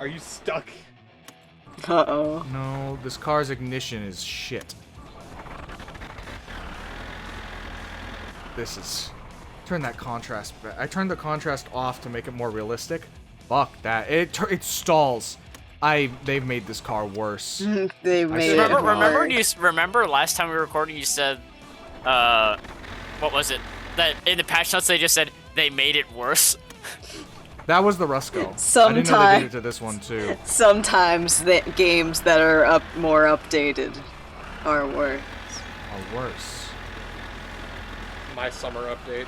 Are you stuck? Uh-oh. No, this car's ignition is shit. This is... Turn that contrast back. I turned the contrast off to make it more realistic. Fuck that. It stalls. They've made this car worse. They made it Remember last time we were recording you said, what was it? That in the patch notes they just said they made it worse. That was the Rusco. I didn't know they did it to this one too. Sometimes the games that are more updated are worse. Are worse. My summer update.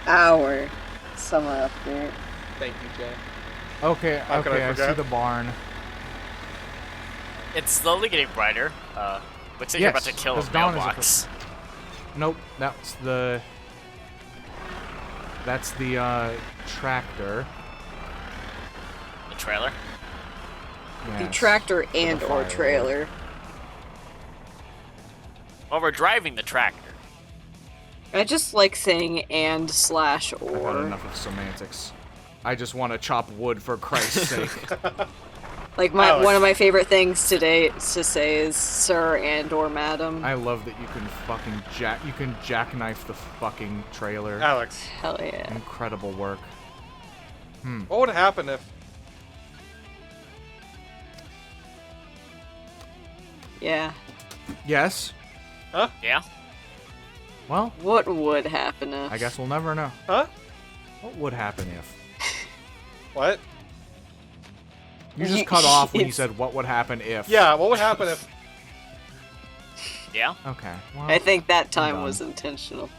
Our summer update. Thank you, Jay. Okay, okay, I see the barn. It's slowly getting brighter. Looks like you're about to kill a mailbox. Nope, that's the tractor. The trailer? Yes. The tractor and or trailer. Well, we're driving the tractor. I just like saying and/or. I've had enough of semantics. I just want to chop wood for Christ's sake. Like one of my favorite things today to say is sir and or madam. I love that you can fucking jackknife the fucking trailer. Alex. Hell yeah. Incredible work. What would happen if... Yeah. Yes? Huh? Yeah. Well, what would happen if? I guess we'll never know. Huh? What would happen if? What? You just cut off when you said what would happen if. Yeah, what would happen if... Yeah? Okay. Well, I think that time was intentional.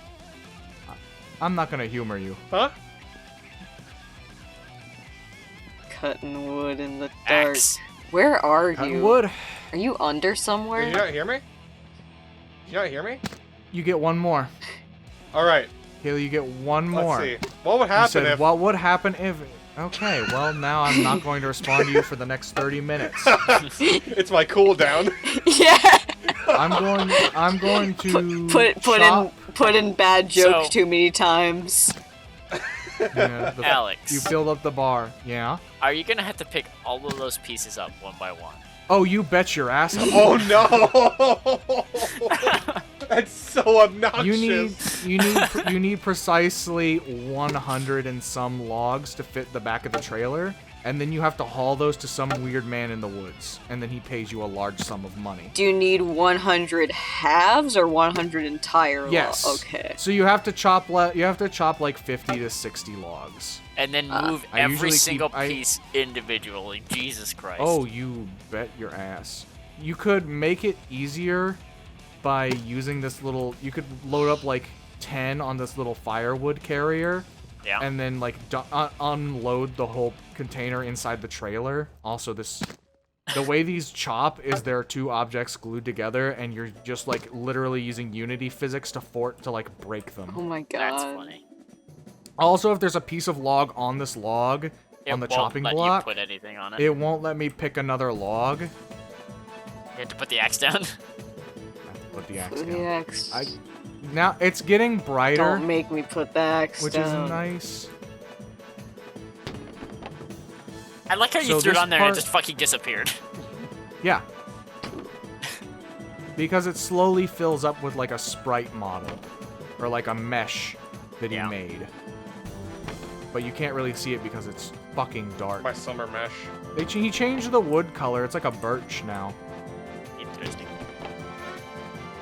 I'm not gonna humor you. Huh? Cutting wood in the dark. Axe. Where are Cutting you? wood. Are you under somewhere? Did you not hear me? Did you not hear me? You get one more. Alright. Haley, you get one more. Let's see. What would happen you said, if... what would happen if... Okay, well, now I'm not going to respond to you for the next 30 minutes. It's my cooldown. Yeah. I'm going to put in bad joke too many times. Yeah, Alex. You filled up the bar. Yeah? Are you gonna have to pick all of those pieces up one by one? Oh, you bet your ass. Oh no! That's so obnoxious. You need precisely 100 and some logs to fit the back of the trailer, and then you have to haul those to some weird man in the woods, and then he pays you a large sum of money. Do you need 100 halves or 100 entire logs? Yes. Okay. So you have to chop like 50 to 60 logs. And then move every single keep- piece individually. Jesus Christ. Oh, you bet your ass. You could make it easier by using this little... You could load up like 10 on this little firewood carrier. Yeah. And then like unload the whole container inside the trailer. Also, the way these chop is there are two objects glued together, and you're just like literally using Unity physics to like break them. Oh my god. That's funny. Also, if there's a piece of log on this log, on the chopping block, It won't let you put anything on it. It won't let me pick another log. You have to put the axe down. I have to put the axe The down. axe. Now, it's getting brighter. Don't make me put the axe which down. is nice. I like how you threw it on there and it just fucking disappeared. Yeah. Because it slowly fills up with like a sprite model. Or like a mesh that he made. But you can't really see it because it's fucking dark. My summer mesh. He changed the wood color. It's like a birch now. Interesting.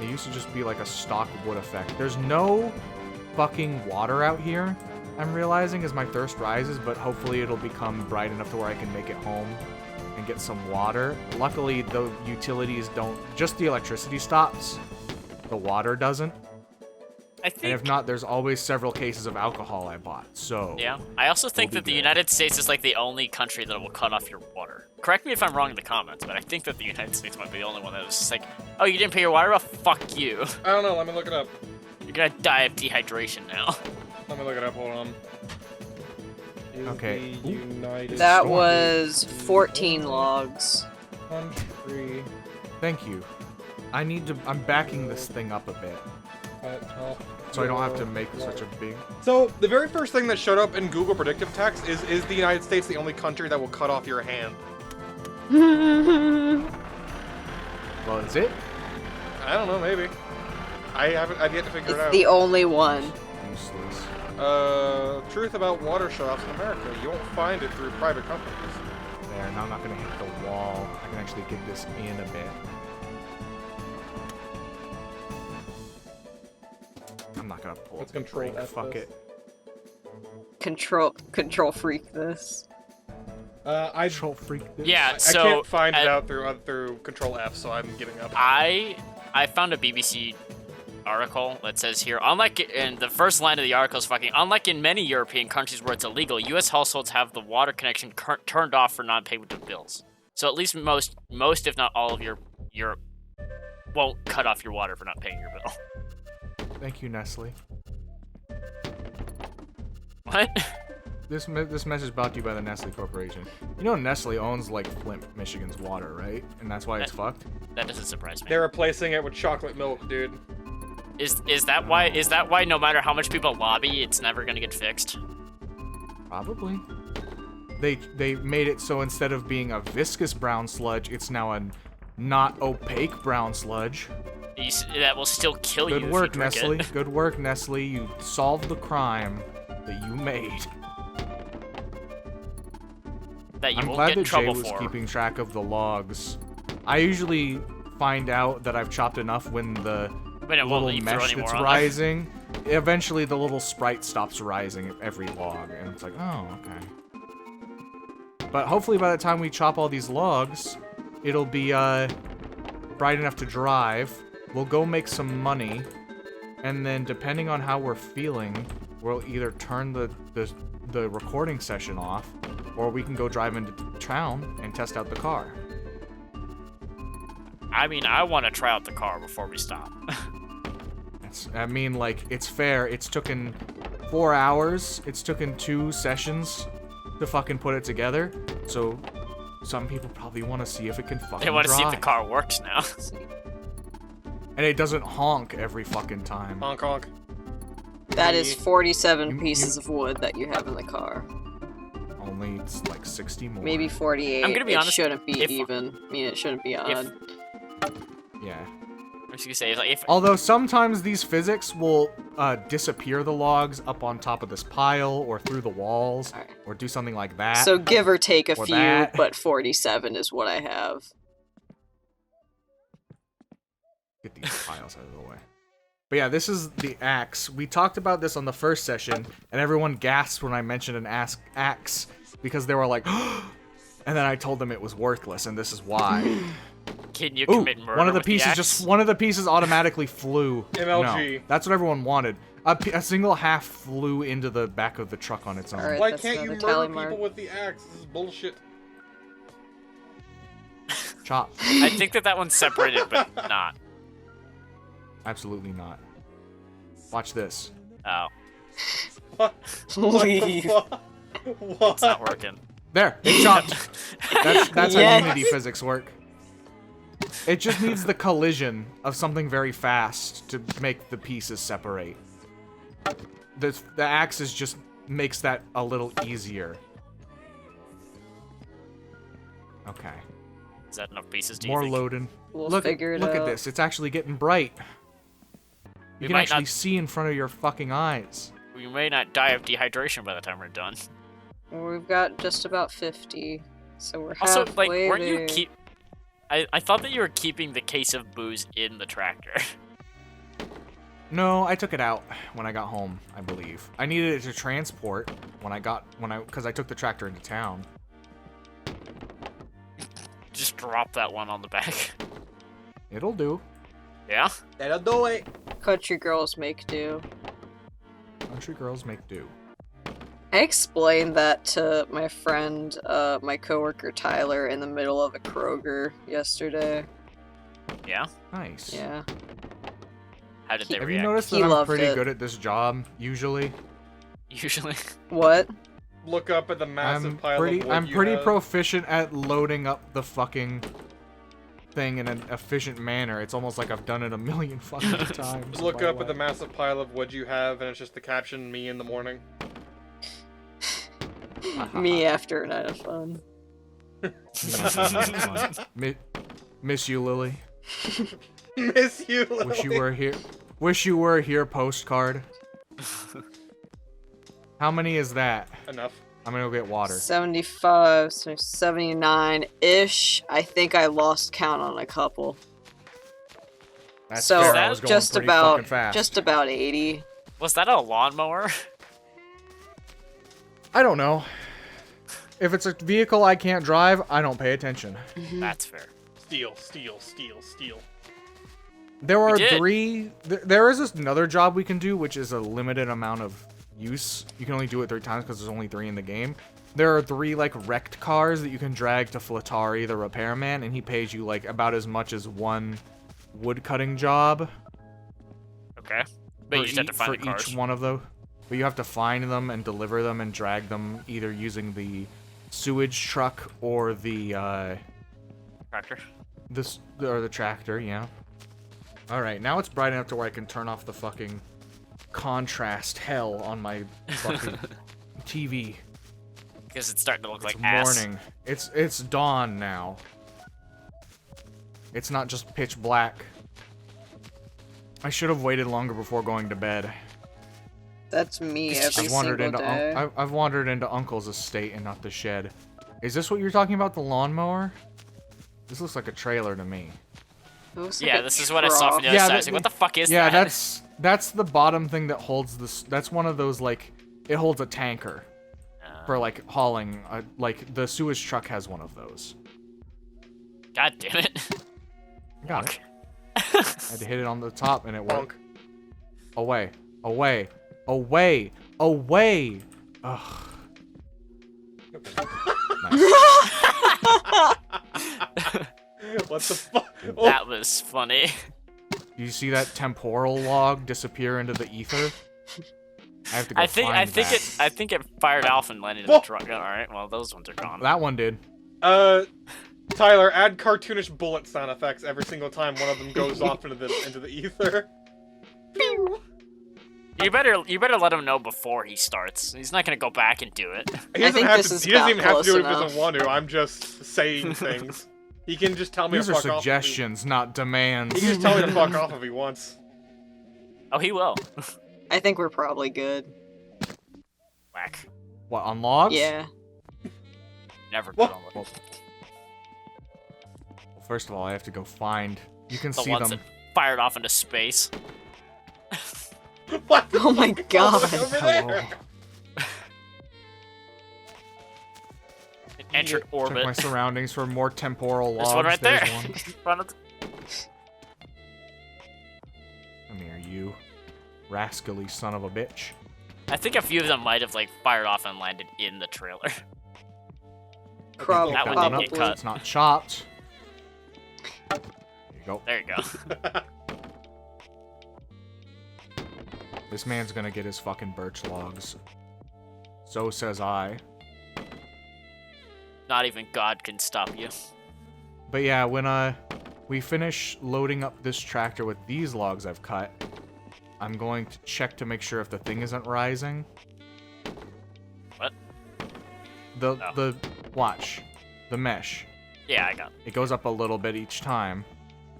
It used to just be like a stock wood effect. There's no fucking water out here, I'm realizing, as my thirst rises, but hopefully it'll become bright enough to where I can make it home and get some water. Luckily, the utilities don't... Just the electricity stops. The water doesn't. And if not, there's always several cases of alcohol I bought, so... Yeah. I also think that the United States is like the only country that will cut off your water. Correct me if I'm wrong in the comments, but I think that the United States might be the only one that was just like, oh, you didn't pay your water? Well, fuck you. I don't know, let me look it up. You're gonna die of dehydration now. Let me look it up, hold on. Okay. That was 14 logs. Country. Thank you. I'm backing this thing up a bit. Cut off So I don't have to make such a big... So, the very first thing that showed up in Google predictive text is the United States the only country that will cut off your hand? Well, is it? I don't know, maybe. I've yet to figure it out. It's the only one. Useless. Truth about water shutoffs in America. You won't find it through private companies. There, now I'm not gonna hit the wall. I can actually get this in a bit. I'm not gonna pull Let's the control brake, F fuck this. it. Control freak this. I Control freak this. Yeah, I so can't find it out through Control F, so I'm giving up. I found a BBC article that says here, and the first line of the article is fucking, unlike in many European countries where it's illegal, U.S. households have the water connection turned off for non-payment of bills. So at least most if not all of Europe won't cut off your water for not paying your bill. Thank you, Nestle. What? This message brought to you by the Nestle Corporation. You know Nestle owns, like, Flint, Michigan's water, right? And that's why it's fucked? That doesn't surprise me. They're replacing it with chocolate milk, dude. Is that why no matter how much people lobby, it's never gonna get fixed? Probably. They made it so instead of being a viscous brown sludge, it's now a not opaque brown sludge. That will still kill you. Good work, if you drink Nestle. it. Good work, Nestle. You solved the crime that you made. That you I'm won't glad get in that Jay trouble was for. keeping track of the logs. I usually find out that I've chopped enough when the But it won't little let you throw mesh any that's more on rising. Eventually, the little sprite stops rising at every log, and it's like, oh, okay. But hopefully, by the time we chop all these logs, it'll be bright enough to drive. We'll go make some money, and then depending on how we're feeling, we'll either turn the recording session off, or we can go drive into town and test out the car. I mean, I want to try out the car before we stop. I mean, like, it's fair. It's taken 4 hours. It's taken 2 sessions to fucking put it together. So, some people probably want to see if it can fucking They want to see if the drive. car works now. And it doesn't honk every fucking time. Honk honk. That is 47 You- pieces of wood that you have in the car. Only it's like 60 more. Maybe 48. I'm gonna be it honest, shouldn't be if- even. I mean, it shouldn't be odd. Yeah. I was gonna say, like, if Although sometimes these physics will disappear the logs up on top of this pile or through the walls, Alright. or do something like that. So give or take a Or few, that. but 47 is what I have. Get these piles out of the way. But yeah, this is the axe. We talked about this on the first session, and everyone gasped when I mentioned an axe because they were like, and then I told them it was worthless, and this is why. can you Ooh, commit murder one of the with pieces axe? one of the pieces automatically flew. MLG. No, that's what everyone wanted. A single half flew into the back of the truck on its own. Alright. Why that's can't you another murder tally people mark. with the axe? This is bullshit. Chop. I think that one's separated, but not. Absolutely not. Watch this. Oh, What? Leave. What? it's not working. There, it chopped. That's Yes. how Unity physics work. It just needs the collision of something very fast to make the pieces separate. The axe just makes that a little easier. Okay. Is that enough pieces? Do you More think? loading. We'll Look figure it at out. this. It's actually getting bright. We You can might actually not- see in front of your fucking eyes. We may not die of dehydration by the time we're done. Well, we've got just about 50, so we're Also, halfway like, weren't there. you keep? I thought that you were keeping the case of booze in the tractor. No, I took it out when I got home, I believe. I needed it to transport because I took the tractor into town. Just drop that one on the back. It'll do. Yeah. That'll do it. Country girls make do. Country girls make do. I explained that to my friend, my coworker Tyler, in the middle of a Kroger yesterday. Yeah. Nice. Yeah. How did they Have you react? noticed He that I'm loved pretty it. good at this job, usually? Usually. What? Look up at the massive I'm pile pretty of wood I'm you pretty have. proficient at loading up the fucking thing in an efficient manner. It's almost like I've done it a million fucking times. Look by up the at the way. massive pile of wood you have, and it's just the caption, "Me in the morning." Me after a night of fun. Miss you, Lily. Miss you, Lily. Wish you were here. Wish you were here. Postcard. How many is that? Enough. I'm gonna go get water. 75, so 79-ish. I think I lost count on a couple. That's So fair. I was going just pretty about fucking fast. just about 80. Was that a lawnmower? I don't know. If it's a vehicle I can't drive, I don't pay attention. That's fair. Steal, steal, steal, steal. There are did. 3. There is this another job we can do, which is a limited amount of use. You can only do it 3 times because there's only 3 in the game. There are 3 like wrecked cars that you can drag to Flatari, the repairman, and he pays you like about as much as 1 wood cutting job. Okay. But you just have to find the cars. Each one of those. But you have to find them and deliver them and drag them either using the sewage truck or the Tractor. the tractor, yeah. All right, now it's bright enough to where I can turn off the fucking contrast hell on my fucking TV. Because it's starting to look It's like ass. morning. It's dawn now. It's not just pitch black. I should have waited longer before going to bed. That's me every I've wandered single into day. I've wandered into Uncle's estate and not the shed. Is this what you're talking about, the lawnmower? This looks like a trailer to me. It looks like Yeah, a this is what I saw from the trough. other side. I that- was like, what the fuck is Yeah, that? that's the bottom thing that holds this. That's one of those like it holds a tanker for like hauling. Like the sewage truck has one of those. God damn it. Got it. I had to hit it on the top and it worked. Bonk. Away, away, away, away. Ugh. What the fuck? Oh, That was funny. Do you see that temporal log disappear into the ether? I have to go I find that. think it fired off and landed in the truck. All right, well those ones are gone. That one did. Tyler, add cartoonish bullet sound effects every single time one of them goes off into the ether. You better let him know before he starts. He's not gonna go back and do it. He doesn't think have this to. is He doesn't about even have to do it if close he doesn't want to. I'm just saying things. He can just tell me These to are fuck off. suggestions, not demands. He can just tell me to fuck off if he wants. Oh, he will. I think we're probably good. Whack. What, on logs? Yeah. Never What? good on Well, first of all, I have to go find. You can the see ones them. that fired off into space. What? Oh my god. Over Hello. there. It entered Check orbit. my surroundings for more temporal logs. There's one right there. There's one. In front of the- Come here, you rascally son of a bitch. I think a few of them might have like fired off and landed in the trailer. Prob- That one Cut didn't it get up, cut. It's not chopped. There you go. There you go. This man's gonna get his fucking birch logs. So says I. Not even God can stop you. But yeah, when we finish loading up this tractor with these logs I've cut, I'm going to check to make sure if the thing isn't rising. What? The watch, the mesh. Yeah, I got. It goes up a little bit each time.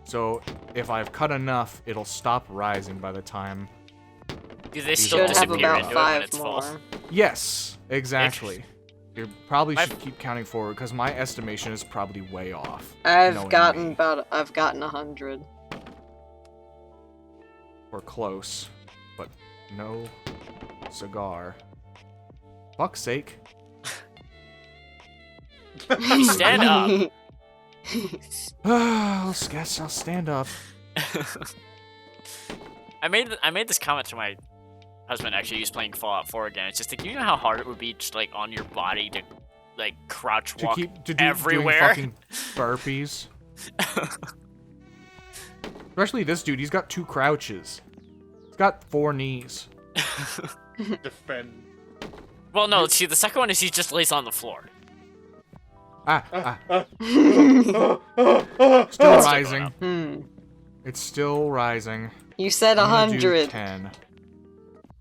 So if I've cut enough, it'll stop rising by the time. Do they still Should have disappear about into it when 5 it's full? more. Yes, exactly. You probably My- should keep counting forward because my estimation is probably way off. I've knowing gotten me. I've gotten 100. We're close, but no cigar. Fuck's sake. Stand up. I guess I'll stand up. I made this comment to my husband actually. He's playing Fallout 4 again. It's just like, you know how hard it would be just like on your body to like crouch To walk keep to do everywhere. doing fucking burpees. Especially this dude, he's got 2 crouches. He's got 4 knees. Defend. Well, no. See, the second one is he just lays on the floor. Still rising. Hmm. It's still rising. You said I'm gonna do 100. 10.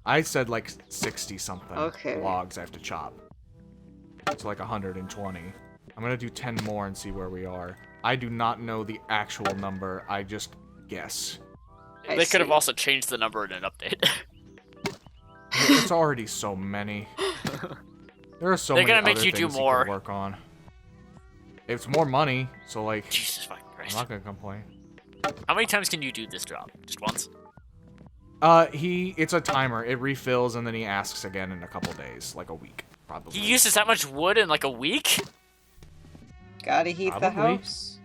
I said like 60 something Okay. logs I have to chop. It's like 120. I'm gonna do 10 more and see where we are. I do not know the actual number. I just guess. They could have also changed the number in an update. It's already so many. There are so They're many gonna make other you do things more. could work on. It's more money, so like, Jesus fucking I'm Christ. not gonna complain. How many times can you do this job? Just once? It's a timer. It refills and then he asks again in a couple days, like a week, probably. He uses that much wood in like a week? Gotta heat the Probably. house.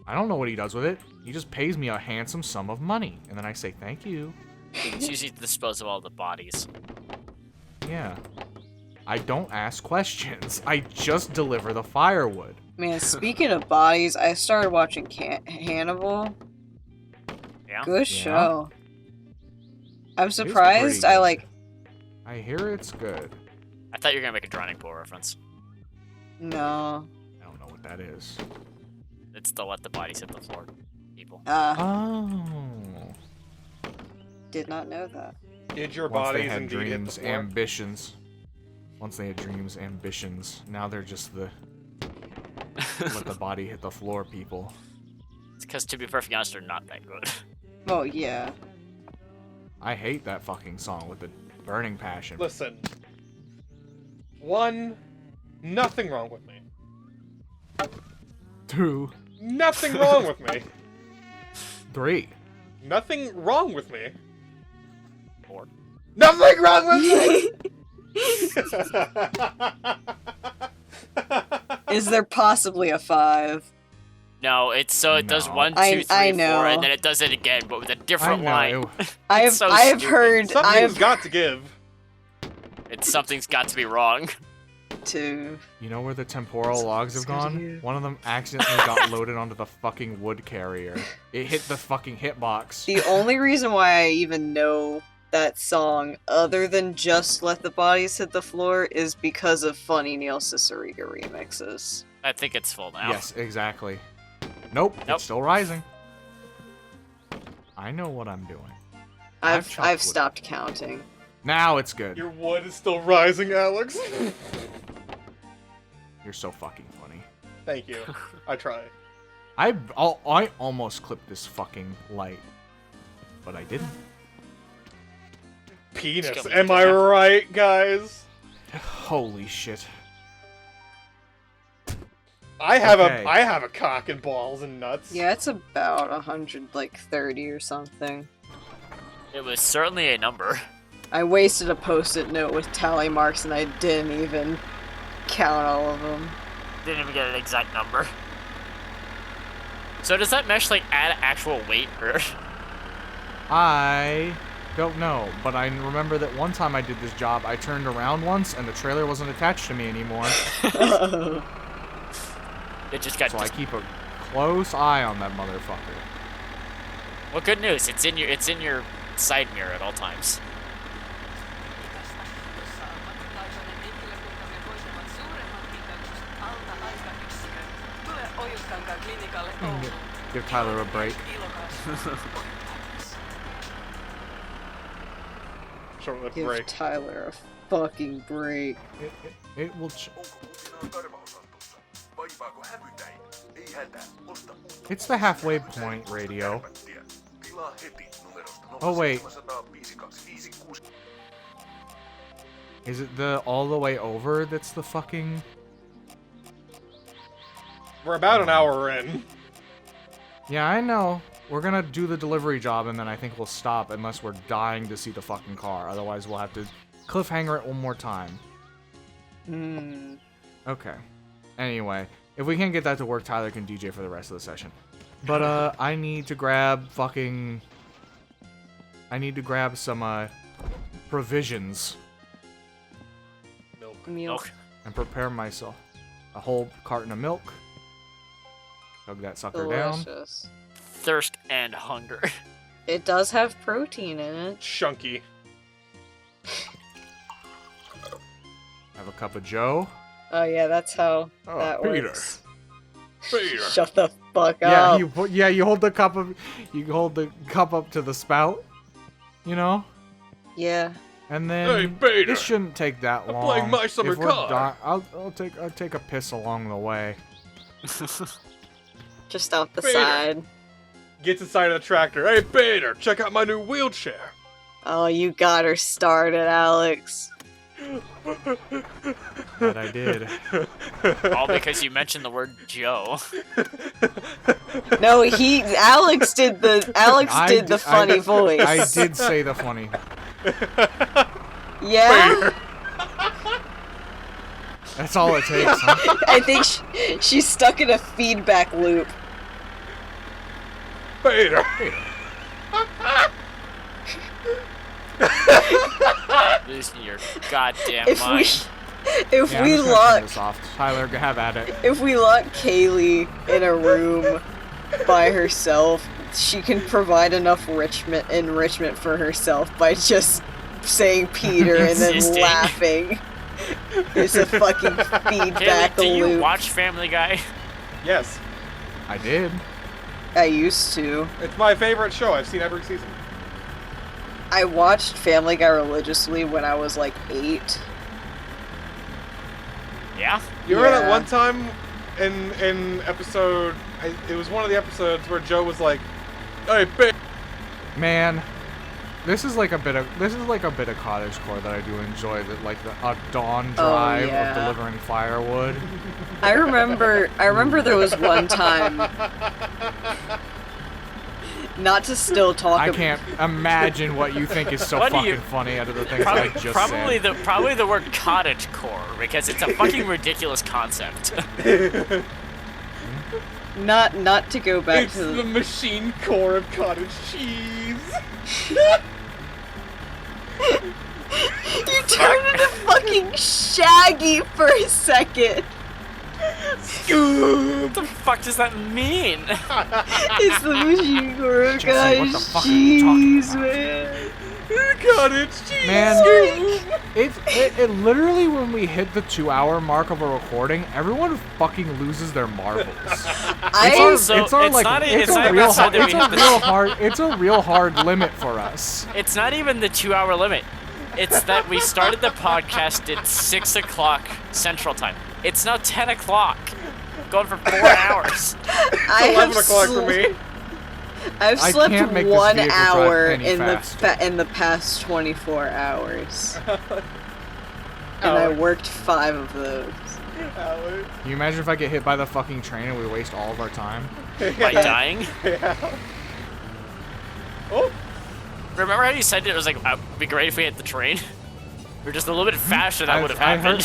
I don't know what he does with it. He just pays me a handsome sum of money, and then I say thank you. It's usually to dispose of all the bodies. Yeah. I don't ask questions. I just deliver the firewood. Man, speaking of bodies, I started watching Hannibal. Yeah? Good Yeah? show. I'm pretty surprised. I good. like. I hear it's good. I thought you were gonna make a drowning pool reference. No. I don't know what that is. It's to let the bodies hit the floor, people. Oh. Did not know that. Did your Once they bodies had indeed hit the dreams, floor? ambitions. Once they had dreams, ambitions. Now they're just the let the body hit the floor people. It's because, to be perfectly honest, they're not that good. Oh yeah. I hate that fucking song with the burning passion. Listen. One, nothing wrong with me. 2, Nothing wrong with me. 3. Nothing wrong with me. 4. Nothing wrong with me! Is there possibly a 5? No, it's so it does No. 1, 2, I 3, 4, know. and then it does it again, but with a different line. I've so I've stupid. heard Something's got to give. It's something's got to be wrong. to. You know where the temporal logs have It's good to gone? hear. One of them accidentally got loaded onto the fucking wood carrier. It hit the fucking hitbox. The only reason why I even know that song, other than just "Let the Bodies Hit the Floor," is because of funny Neil Cicerega remixes. I think it's full now. Yes, exactly. Nope, Nope. it's still rising. I know what I'm doing. I've chopped I've wood. stopped counting. Now it's good. Your wood is still rising, Alex. You're so fucking funny. Thank you. I try. I almost clipped this fucking light, but I didn't. Penis. Just go Am make I it. right, guys? Holy shit. I have Okay. I have a cock and balls and nuts. Yeah, it's about 130 or something. It was certainly a number. I wasted a post-it note with tally marks and I didn't even count all of them. Didn't even get an exact number. So does that mesh like add actual weight or? I don't know, but I remember that one time I did this job, I turned around once and the trailer wasn't attached to me anymore. It just got. So I keep a close eye on that motherfucker. Well, good news. It's in your side mirror at all times. Give Tyler a break. Short-lived Give break. Tyler a fucking break. It will. It's the halfway point radio. Oh wait. Is it the all the way over that's the fucking... We're about an hour in. Yeah, I know. We're gonna do the delivery job and then I think we'll stop unless we're dying to see the fucking car. Otherwise we'll have to cliffhanger it one more time. Hmm. Okay. Anyway, if we can't get that to work, Tyler can DJ for the rest of the session. But, I need to grab fucking... I need to grab some, provisions Milk. Milk. and prepare myself a whole carton of milk. Chug that sucker down. Delicious. Thirst and hunger. It does have protein in it. Chunky. Have a cup of joe. Oh yeah, that's how Oh, that Peter. works. Peter. Shut the fuck Yeah, up. you hold the cup up to the spout, you know, Yeah. and then Hey, Peter. this shouldn't take that I'm long. playing my summer If we're car. I'll take a piss along the way. Just off the Peter. side. Gets inside of the tractor. Hey, Peter, check out my new wheelchair. Oh, you got her started, Alex. That I did. All because you mentioned the word Joe. No, Alex did the funny voice. I did say the funny. Yeah? That's all it takes. Huh? I think she's stuck in a feedback loop. Peter. Losing your goddamn If mind. If Yeah, I'm we just gonna turn lock this off. Tyler, have at it. if we lock Kaylee in a room by herself, she can provide enough enrichment for herself by just saying Peter and then Insisting. laughing. It's a fucking feedback Kaylee, do you loop. watch Family Guy? Yes, I did. I used to. it's my favorite show. I've seen every season. I watched Family Guy religiously when I was like 8. Yeah? You remember that Yeah. one time in episode? It was one of the episodes where Joe was like, "Hey, Peter." Man, this is like a bit of cottagecore that I do enjoy. That like a dawn drive yeah. of delivering firewood. I remember there was one time. Not to still talk I about. can't imagine what you think is so What do fucking you- funny out of the things I just said. Probably the word cottage core because it's a fucking ridiculous concept. Not to go back It's to the machine core of cottage cheese. You turned into fucking Shaggy for a second. What the fuck does that mean? It's the machine core of Jesse, what the cottage fuck are you talking cheese, about? man. Cottage cheese. Man, it literally when we hit the 2-hour mark of a recording, everyone fucking loses their marbles. Also, it's not even It's a real hard limit for us. It's not even the 2-hour limit. It's that we started the podcast at 6 o'clock Central Time. It's now 10 o'clock. Going for 4 hours. I 11 have o'clock for me. I've I slept can't make this 1 vehicle drive hour any in faster. in the past 24 hours, and I worked 5 of those. Alex. Can you imagine if I get hit by the fucking train and we waste all of our time? By dying. Yeah. Oh. Remember how you said it was like, it'd be great if we hit the train? We're just a little bit faster, that would have happened.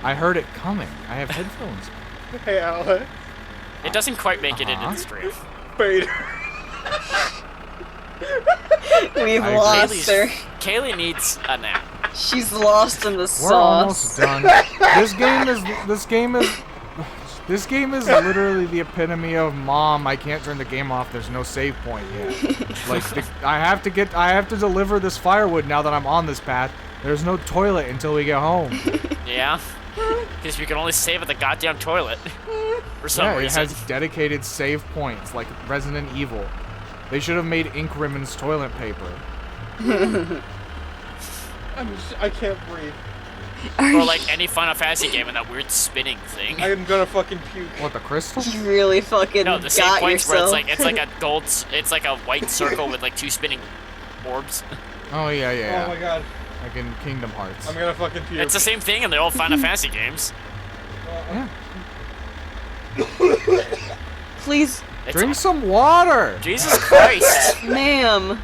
I heard it coming. I have headphones. Hey, Alex. It doesn't quite make it into the stream. Peter. We've I lost her. Kaylee needs a nap. She's lost in the We're sauce. almost done. This game is literally the epitome of Mom. I can't turn the game off. There's no save point yet. I have to deliver this firewood now that I'm on this path. There's no toilet until we get home. Yeah? Because you can only save at the goddamn toilet. For some Yeah, it reason. has dedicated save points like Resident Evil. They should have made Ink Ribbon's toilet paper. I can't breathe. Or like any Final Fantasy game in that weird spinning thing. I am gonna fucking puke. What, the crystal? You really fucking No, the save got points yourself. where it's like a gold, it's like a white circle with like 2 spinning orbs. Oh, yeah. Oh my god. Like in Kingdom Hearts. I'm gonna fucking puke. It's the same thing in the old Final Fantasy games. Yeah. Please, It's Drink some water! Jesus Christ. ma'am.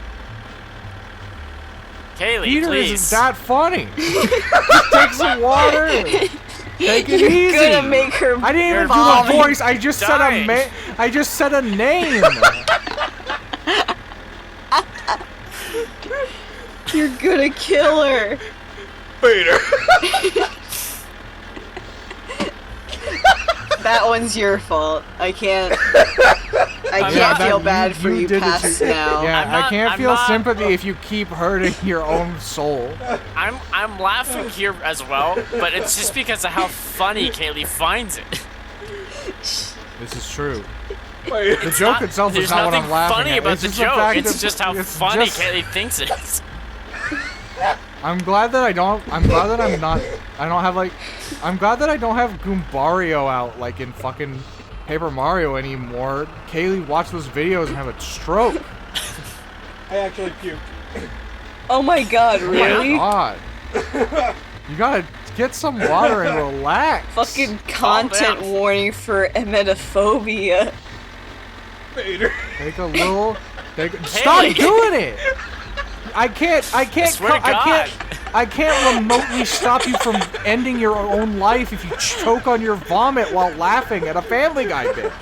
Kaylee, Peter please. isn't that funny. Take some water. Take it You're easy. gonna make her. I didn't even do vomit. a voice. I just Dying. said a name. You're gonna kill her. Peter. That one's your fault. I I I'm can't not- feel bad for you did it past now. Yeah, I'm not- I can't I'm feel not- sympathy if you keep hurting your own soul. I'm laughing here as well, but it's just because of how funny Kaylee finds it. This is true. Wait, The joke itself There's is not what nothing I'm laughing funny at. about It's the just joke. fact It's that just how it's funny just- Kaylee thinks it is. I'm glad that I don't have like, I'm glad that I don't have Goombario out like in fucking Paper Mario anymore. Kaylee watched those videos and have a stroke. I actually puked. Oh my god, Oh really? my god. You gotta get some water and relax. Fucking content down. warning for emetophobia. Vader. Take a little. Stop doing it! I can't swear to God. I can't remotely stop you from ending your own life if you choke on your vomit while laughing at a Family Guy bit.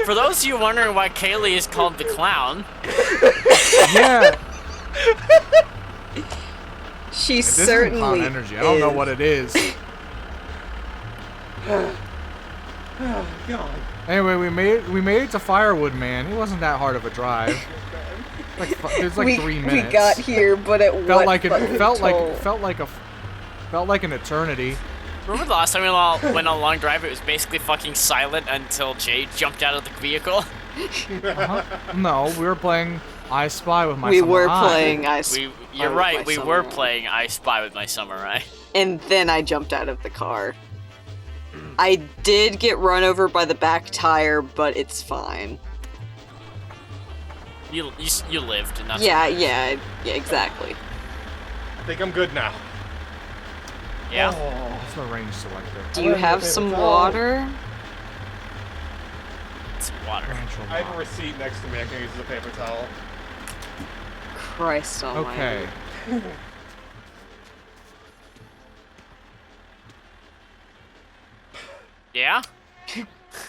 For those of you wondering why Kaylee is called the clown, Yeah. She This isn't certainly clown energy. I don't know is. what it is. Oh, God. Anyway, we made it to Firewood, man. It wasn't that hard of a drive. There's like 3 minutes. We got here, but it Felt like fucking felt toll? like an eternity. remember the last time we went on a long drive? It was basically fucking silent until Jade jumped out of the vehicle. No, we were playing I Spy with my We samurai. were playing I You're with right. my We were samurai. playing I Spy with my samurai. And then I jumped out of the car. I did get run over by the back tire, but it's fine. You lived, and that's Yeah, exactly. I think I'm good now. yeah. Oh. That's the range selector. Do you have some water? It's water. I have a receipt next to me. I can use as a paper towel. Christ almighty. Okay. Yeah.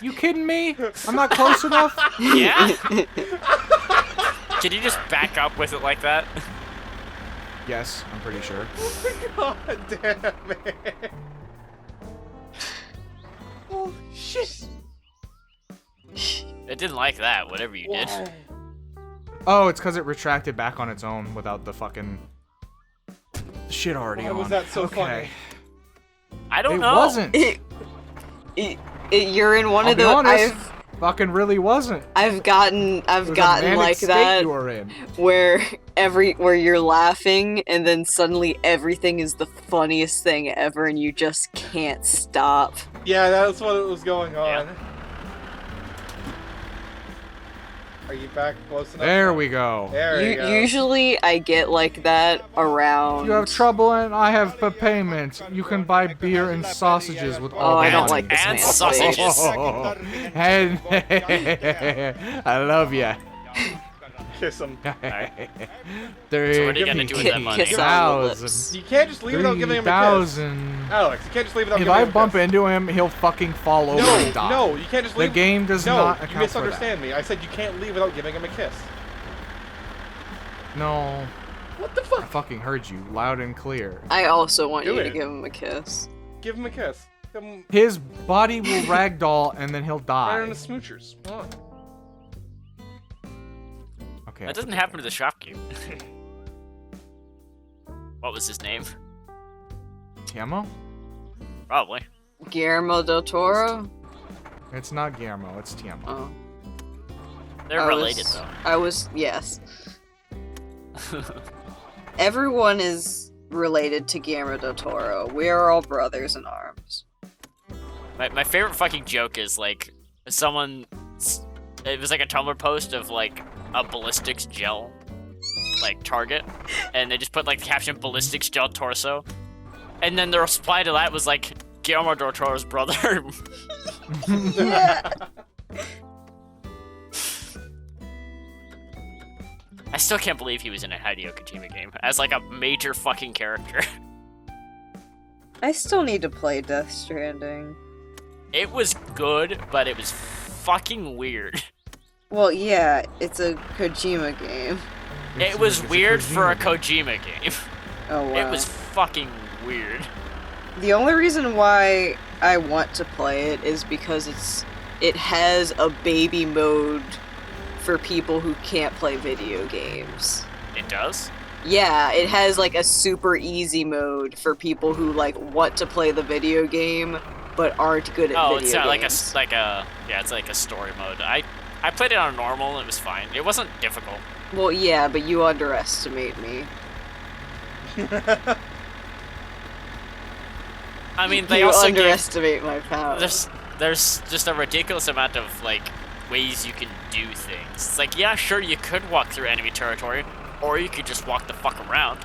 You kidding me? I'm not close enough? Yeah. Can you just back up with it like that? Yes, I'm pretty sure. God damn it. Oh, shit. It didn't like that. Whatever you did. Why? Oh, it's because it retracted back on its own without the fucking shit already Why on. was that so okay. funny? I don't It know. wasn't. You're in one I'll of be the. honest. Fucking really wasn't. I've gotten It was a like manic state that you were in. where you're laughing and then suddenly everything is the funniest thing ever and you just can't stop. Yeah, that's what was going on. Yeah. Are you back close enough? There we go. There you go. Usually I get like that around. You have trouble and I have payment. You can buy beer and sausages with all Oh, I the don't money. like this And man. sausages. And I love ya. Kiss him. There what are you gonna do with that money? Kiss on the lips. You can't just leave without giving him a kiss. 3,000. Alex, you can't just leave without If giving I him a bump kiss. into him, he'll fucking fall over and die. No, you can't just The leave. game does no, not you account for misunderstand me. I said you can't leave without giving him a kiss. that. No, What the I fuck? fucking heard you loud and clear. I also want Do you to it. give him a kiss. Give him a kiss. Give him His body will ragdoll and then he'll right on die. the smoochers. Come on. Okay. That doesn't happen to the shopkeep. What was his name? Tiamo? Probably. Guillermo del Toro? It's not Guillermo, it's Tiamo. Oh. They're related though. Yes. Everyone is related to Guillermo del Toro. We are all brothers in arms. My favorite fucking joke is like someone. It was like a Tumblr post of like a ballistics gel, like target, and they just put like the caption "ballistics gel torso," and then the reply to that was like Guillermo del Toro's brother. Yeah. I still can't believe he was in a Hideo Kojima game as like a major fucking character. I still need to play Death Stranding. It was good, but it was fucking weird. Well, yeah, it's a Kojima game. It was weird for a Kojima game. Oh wow. It was fucking weird. The only reason why I want to play it is because it has a baby mode for people who can't play video games. It does? Yeah, it has like a super easy mode for people who like want to play the video game but aren't good at video it's games. it's like a story mode. I played it on normal and it was fine. It wasn't difficult. Well, yeah, but you underestimate me. I mean, they You also underestimate my power. there's just a ridiculous amount of like ways you can do things. It's like, yeah, sure, you could walk through enemy territory, or you could just walk the fuck around.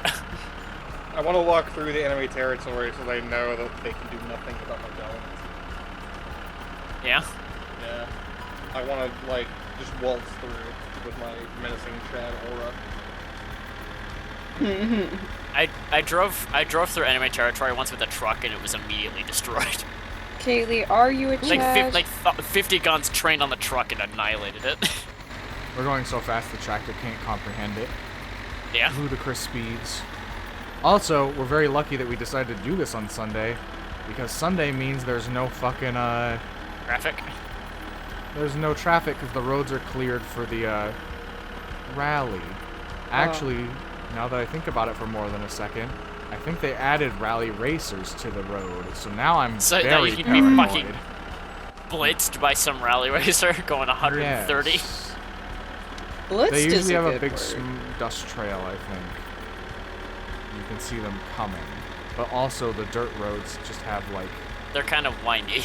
I want to walk through the enemy territory so they know that they can do nothing about my elements. Yeah. Yeah. I want to, like, just waltz through with my menacing Chad aura. I drove through enemy territory once with a truck and it was immediately destroyed. Kaylee, are you a Chad? 50 guns trained on the truck and annihilated it. We're going so fast the tractor can't comprehend it. Yeah. Ludicrous speeds. Also, we're very lucky that we decided to do this on Sunday, because Sunday means there's no fucking, Traffic. there's no traffic because the roads are cleared for the, rally. Actually, now that I think about it for more than a second, I think they added rally racers to the road, so now I'm So that very you can paranoid. be fucking blitzed by some rally racer going 130. Yes. Blitzed They is usually have a good big word. dust trail, I think. You can see them coming. But also the dirt roads just have, like, They're kind of windy.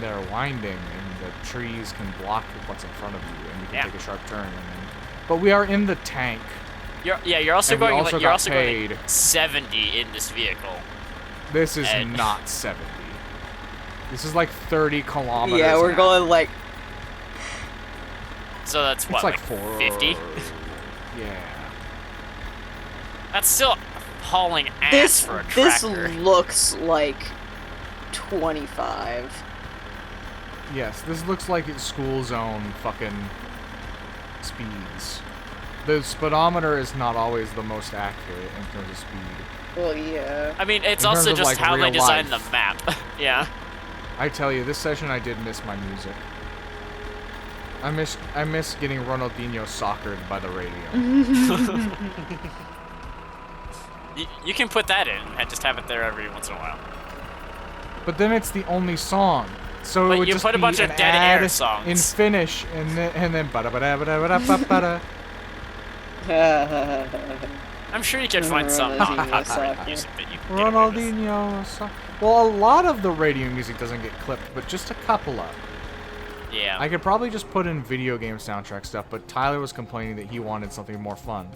they're winding and the trees can block what's in front of you and you can Yeah. take a sharp turn. And then... But we are in the tank. You're also And we going also you're got also going paid. 70 in this vehicle. This is And- not 70. This is like 30 kilometers. Yeah, we're an going like So that's It's what, like like 50? Yeah. That's still hauling ass this. for a This tractor. looks like 25. Yes, this looks like it's school zone fucking speeds. The speedometer is not always the most accurate in terms of speed. Well, yeah. I mean, it's In also terms of, just like, how they real designed life. the map. Yeah. I tell you, this session I did miss my music. I miss getting Ronaldinho soccered by the radio. You can put that in and just have it there every once in a while. But then it's the only song. So But it would you just put a be bunch of an dead ad air songs. in Finnish and then bada bada bada bada bada bada. I'm sure you can find some Ronaldinho non-copyrighted soccer. music that you can get away with. Ronaldinho. Well, a lot of the radio music doesn't get clipped, but just a couple of. Yeah. I could probably just put in video game soundtrack stuff, but Tyler was complaining that he wanted something more fun.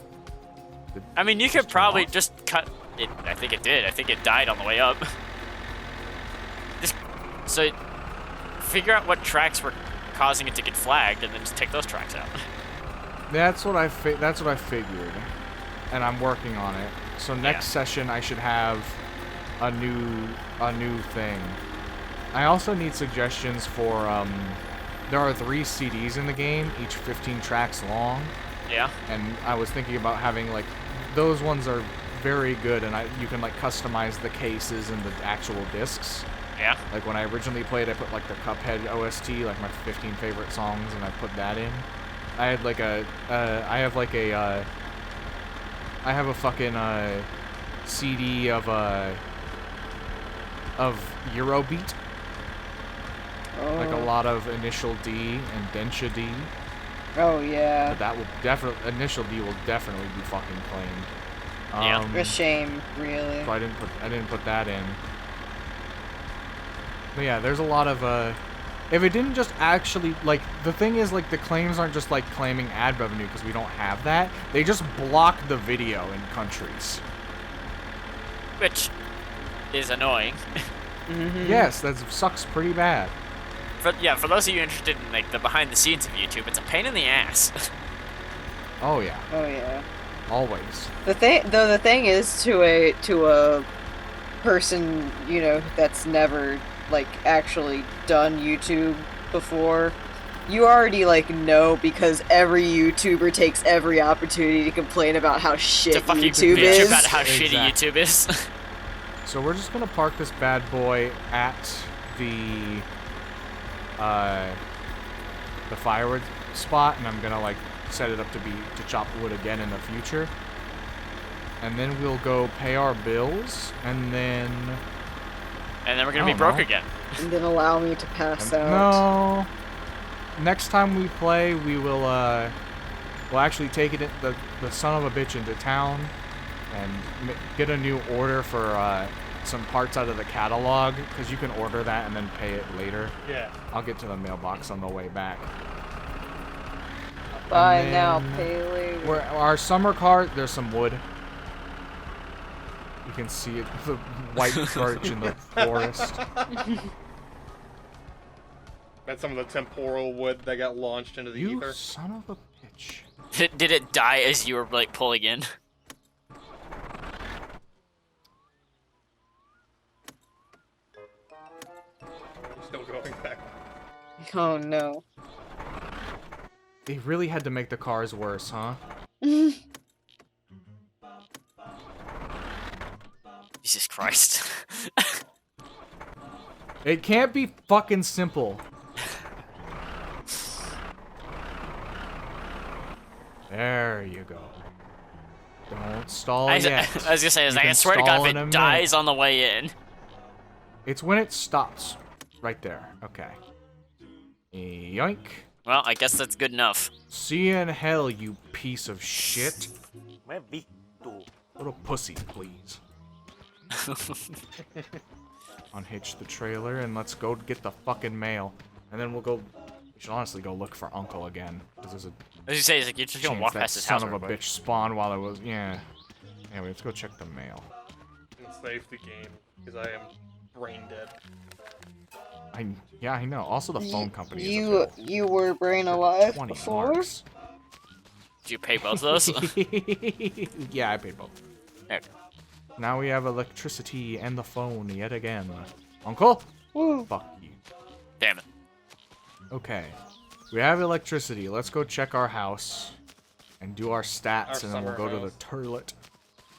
I mean, you Just could turn probably off. just cut it. I think it did. I think it died on the way up. Just so figure out what tracks were causing it to get flagged, and then just take those tracks out. That's what I figured, and I'm working on it. So next session I should have a new thing. I also need suggestions for there are 3 CDs in the game, each 15 tracks long, Yeah. and I was thinking about having like those ones are very good, and you can like customize the cases and the actual discs. Yeah. Like when I originally played, I put like the Cuphead OST, like my 15 favorite songs, and I put that in. I had like I have a fucking CD of Eurobeat, like a lot of Initial D and Densha D. Oh, yeah. But that will definitely Initial D will definitely be fucking claimed. Yeah. A shame, really. So I didn't put that in. But yeah, there's a lot of if it didn't just actually like the thing is like the claims aren't just like claiming ad revenue because we don't have that. They just block the video in countries. Which is annoying. Yes, that sucks pretty bad. For those of you interested in like the behind the scenes of YouTube, it's a pain in the ass. Oh yeah, Oh, yeah. always. The thing is to a person, you know, that's never like actually done YouTube before, you already like know because every YouTuber takes every opportunity to complain about how shit to fucking YouTube bitch is. about how shitty Exactly. YouTube is. So we're just gonna park this bad boy at the firewood spot, and I'm gonna like set it up to chop wood again in the future. And then we'll go pay our bills, and then we're gonna be broke again. And then allow me to pass out. No. Next time we play, we will we'll actually take it the son of a bitch into town and get a new order for some parts out of the catalog, because you can order that and then pay it later. Yeah. I'll get to the mailbox on the way back. Buy And now, then pay later. Our summer car, there's some wood. You can see it, the white birch in the forest. That's some of the temporal wood that got launched into the You ether. son of a bitch. Did it die as you were like pulling in? Still going back. Oh no. They really had to make the cars worse, huh? Jesus Christ. It can't be fucking simple. There you go. Don't stall yet. I was gonna say, You I can swear to stall God, in a if it minute. dies on the way in. It's when it stops. Right there. Okay. Yoink. Well, I guess that's good enough. See you in hell, you piece of shit. Little pussy, please. Unhitch the trailer and let's go get the fucking mail. And then we'll go... We should honestly go look for Uncle again. Because there's a As you say, it's like you're just gonna chance walk that past his son house. of a real quick. bitch spawned while I was... Yeah. Anyway, let's go check the mail. And save the game, because I am brain dead. Yeah, I know. Also, the phone company is a You were brain alive 20 before? marks. Did you pay both of those? Yeah, I paid both. There. Now we have electricity and the phone yet again. Uncle? Woo. Fuck you. Damn it. Okay. We have electricity. Let's go check our house and do our stats, Our and then we'll go summer to the turlet.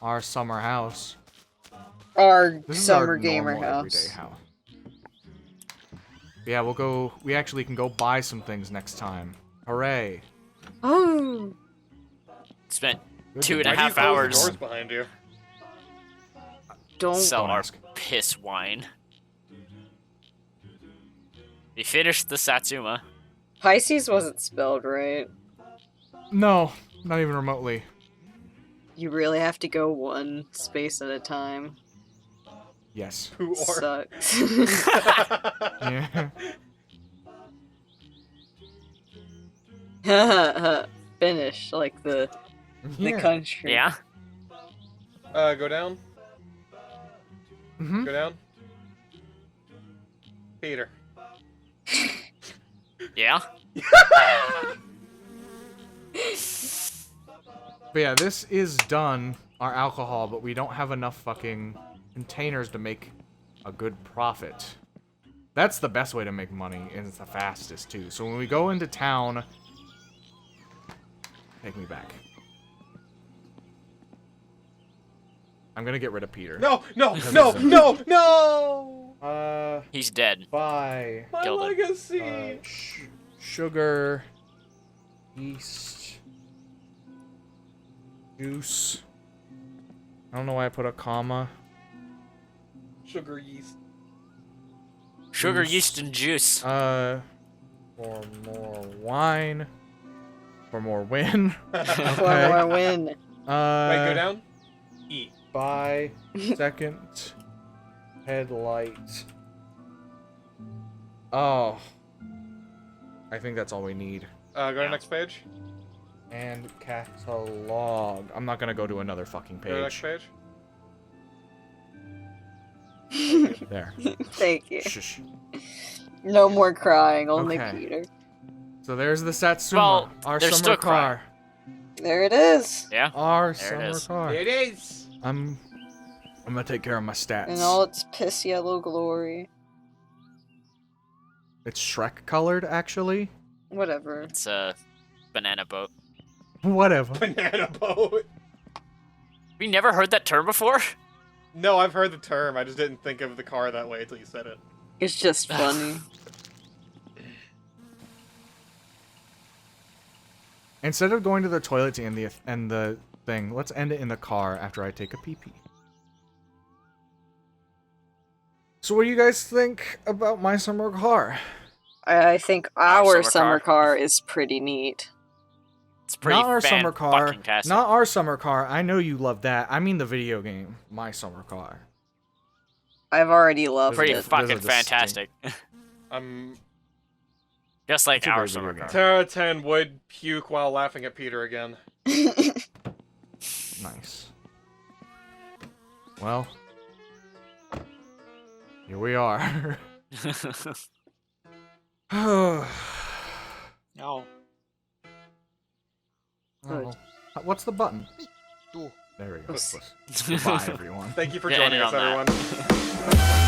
Our summer house. Our This is summer our gamer normal house. everyday house. Yeah, we'll go. We actually can go buy some things next time. Hooray! Oh. Spent Good 2.5 to Why do you close the hours. doors behind you? Don't. Sell Don't our ask. piss wine. We finished the Satsuma. Pisces wasn't spelled right. No, not even remotely. You really have to go one space at a time. Yes. Who are? Sucks. Yeah. Finish, like the country. Yeah? Go down. Mm-hmm. Go down. Peter. Yeah? But yeah, this is done, our alcohol, but we don't have enough fucking containers to make a good profit. That's the best way to make money, and it's the fastest, too. So when we go into town... Take me back. I'm gonna get rid of Peter. No, no, no, no, no! He's dead. Bye. My Killed it. legacy! Sugar, yeast, juice. I don't know why I put a comma. Sugar yeast. Sugar, Juice. yeast, and juice. For more wine. For more win. One more win. Wait, go down. E. Buy second headlight. Oh. I think that's all we need. Go to next page. And catalog. I'm not gonna go to another fucking Go to next page. page. There. Thank you. Shush. No more crying, only Okay. Peter. So there's the Satsuma. Well, our they're summer still car. There it is. Yeah? Our There it summer is. car. It is! I'm gonna take care of my stats. In all its piss yellow glory. It's Shrek colored, actually. Whatever. It's a banana boat. Whatever. Banana boat. We never heard that term before? No, I've heard the term. I just didn't think of the car that way until you said it. It's just funny. Instead of going to the toilet to end the thing, let's end it in the car after I take a pee-pee. So what do you guys think about my summer car? I think Our our summer summer car. car is pretty neat. It's pretty Not our summer car. fan-fucking-tastic. Not our summer car. I know you love that. I mean the video game. My summer car. I've already loved Pretty it. fucking There's a fantastic. I'm Just like It's a our great summer video car. game. Terra 10 would puke while laughing at Peter again. Nice. Well, here we are. No. Oh. What's the button? Ooh. There we go. Oops. Goodbye, everyone. Thank you for Yeah, joining end us, it on everyone.